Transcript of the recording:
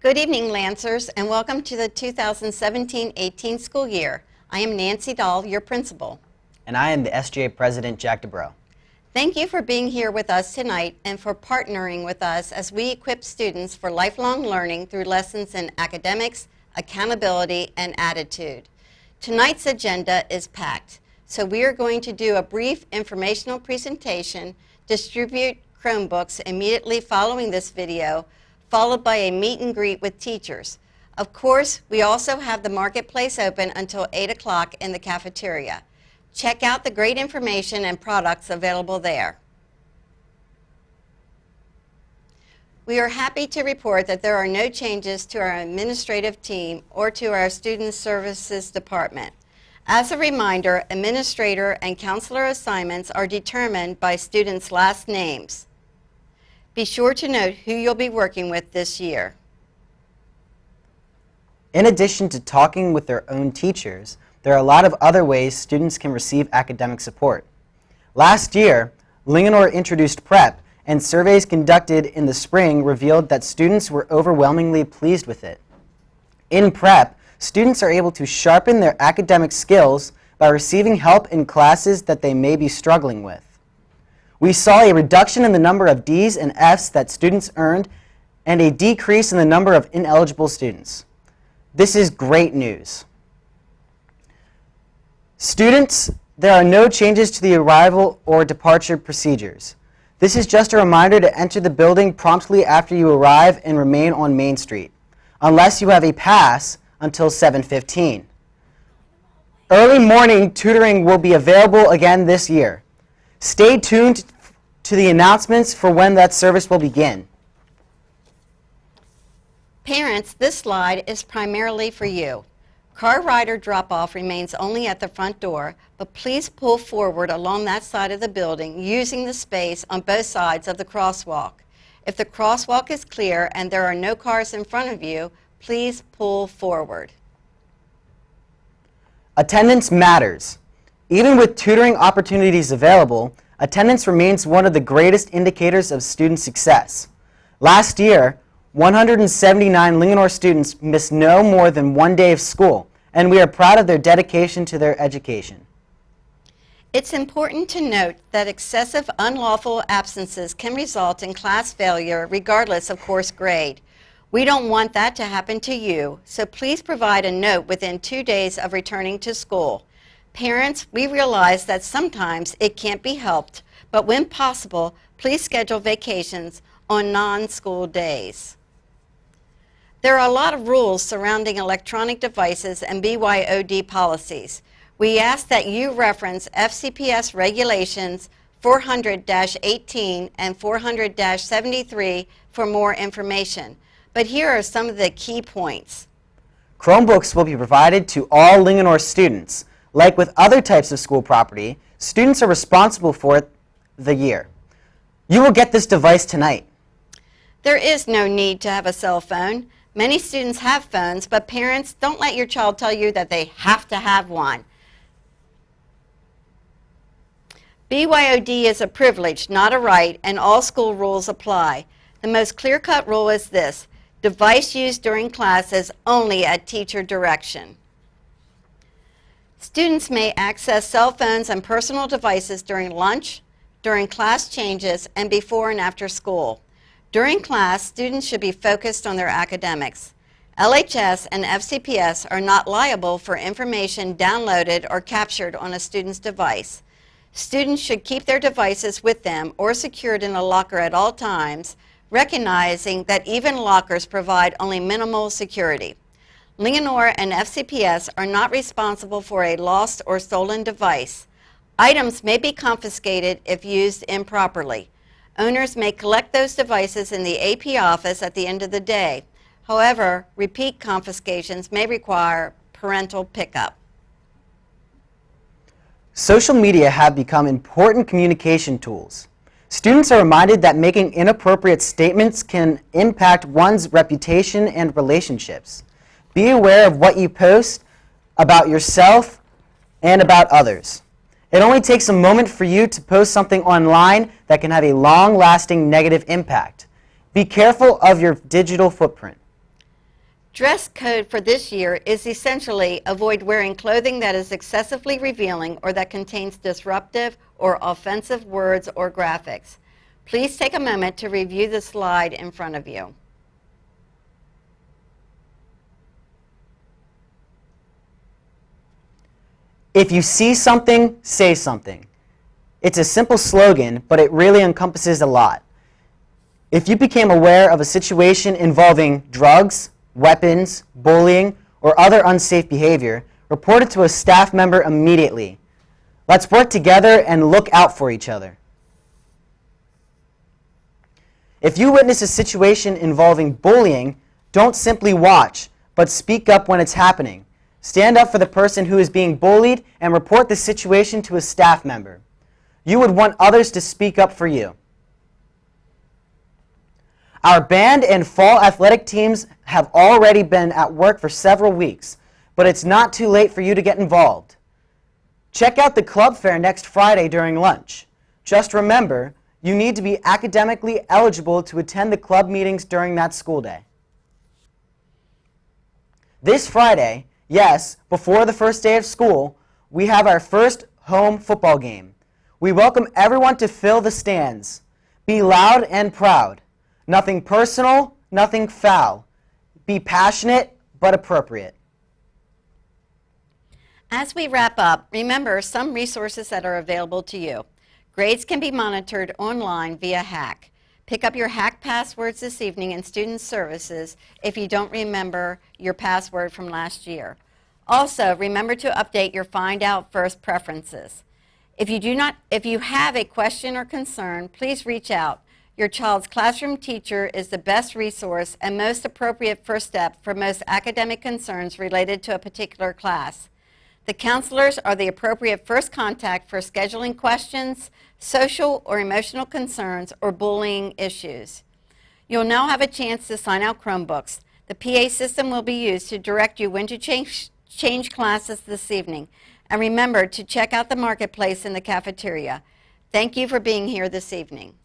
Good evening, Lancers, and welcome to the 2017-18 school year. I am Nancy Dahl, your principal. And I am the SGA President, Jack DeBro. Thank you for being here with us tonight and for partnering with us as we equip students for lifelong learning through lessons in academics, accountability, and attitude. Tonight's agenda is packed, so we are going to do a brief informational presentation, distribute Chromebooks immediately following this video, followed by a meet and greet with teachers. Of course, we also have the marketplace open until 8 o'clock in the cafeteria. Check out the great information and products available there. We are happy to report that there are no changes to our administrative team or to our Student Services Department. As a reminder, administrator and counselor assignments are determined by students' last names. Be sure to note who you'll be working with this year. In addition to talking with their own teachers, there are a lot of other ways students can receive academic support. Last year, Linganore introduced PrEP, and surveys conducted in the spring revealed that students were overwhelmingly pleased with it. In PrEP, students are able to sharpen their academic skills by receiving help in classes that they may be struggling with. We saw a reduction in the number of D's and F's that students earned and a decrease in the number of ineligible students. This is great news. Students, there are no changes to the arrival or departure procedures. This is just a reminder to enter the building promptly after you arrive and remain on Main Street, unless you have a pass until 7:15. Early morning tutoring will be available again this year. Stay tuned to the announcements for when that service will begin. Parents, this slide is primarily for you. Car rider drop-off remains only at the front door, but please pull forward along that side of the building using the space on both sides of the crosswalk. If the crosswalk is clear and there are no cars in front of you, please pull forward. Attendance matters. Even with tutoring opportunities available, attendance remains one of the greatest indicators of student success. Last year, 179 Linganore students missed no more than one day of school, and we are proud of their dedication to their education. It's important to note that excessive unlawful absences can result in class failure regardless of course grade. We don't want that to happen to you, so please provide a note within 2 days of returning to school. Parents, we realize that sometimes it can't be helped, but when possible, please schedule vacations on non-school days. There are a lot of rules surrounding electronic devices and BYOD policies. We ask that you reference FCPS regulations 400-18 and 400-73 for more information. But here are some of the key points. Chromebooks will be provided to all Linganore students. Like with other types of school property, students are responsible for it the year. You will get this device tonight. There is no need to have a cell phone. Many students have phones, but parents, don't let your child tell you that they have to have one. BYOD is a privilege, not a right, and all school rules apply. The most clear-cut rule is this: device used during class is only at teacher direction. Students may access cell phones and personal devices during lunch, during class changes, and before and after school. During class, students should be focused on their academics. LHS and FCPS are not liable for information downloaded or captured on a student's device. Students should keep their devices with them or secured in a locker at all times, recognizing that even lockers provide only minimal security. Linganore and FCPS are not responsible for a lost or stolen device. Items may be confiscated if used improperly. Owners may collect those devices in the AP office at the end of the day. However, repeat confiscations may require parental pickup. Social media have become important communication tools. Students are reminded that making inappropriate statements can impact one's reputation and relationships. Be aware of what you post about yourself and about others. It only takes a moment for you to post something online that can have a long-lasting negative impact. Be careful of your digital footprint. Dress code for this year is essentially avoid wearing clothing that is excessively revealing or that contains disruptive or offensive words or graphics. Please take a moment to review the slide in front of you. If you see something, say something. It's a simple slogan, but it really encompasses a lot. If you became aware of a situation involving drugs, weapons, bullying, or other unsafe behavior, report it to a staff member immediately. Let's work together and look out for each other. If you witness a situation involving bullying, don't simply watch, but speak up when it's happening. Stand up for the person who is being bullied and report the situation to a staff member. You would want others to speak up for you. Our band and fall athletic teams have already been at work for several weeks, but it's not too late for you to get involved. Check out the club fair next Friday during lunch. Just remember, you need to be academically eligible to attend the club meetings during that school day. This Friday, yes, before the first day of school, we have our first home football game. We welcome everyone to fill the stands. Be loud and proud. Nothing personal, nothing foul. Be passionate, but appropriate. As we wrap up, remember some resources that are available to you. Grades can be monitored online via Hack. Pick up your Hack passwords this evening in Student Services if you don't remember your password from last year. Also, remember to update your Find Out First preferences. If you have a question or concern, please reach out. Your child's classroom teacher is the best resource and most appropriate first step for most academic concerns related to a particular class. The counselors are the appropriate first contact for scheduling questions, social or emotional concerns, or bullying issues. You'll now have a chance to sign out Chromebooks. The PA system will be used to direct you when to change classes this evening. And remember to check out the marketplace in the cafeteria. Thank you for being here this evening.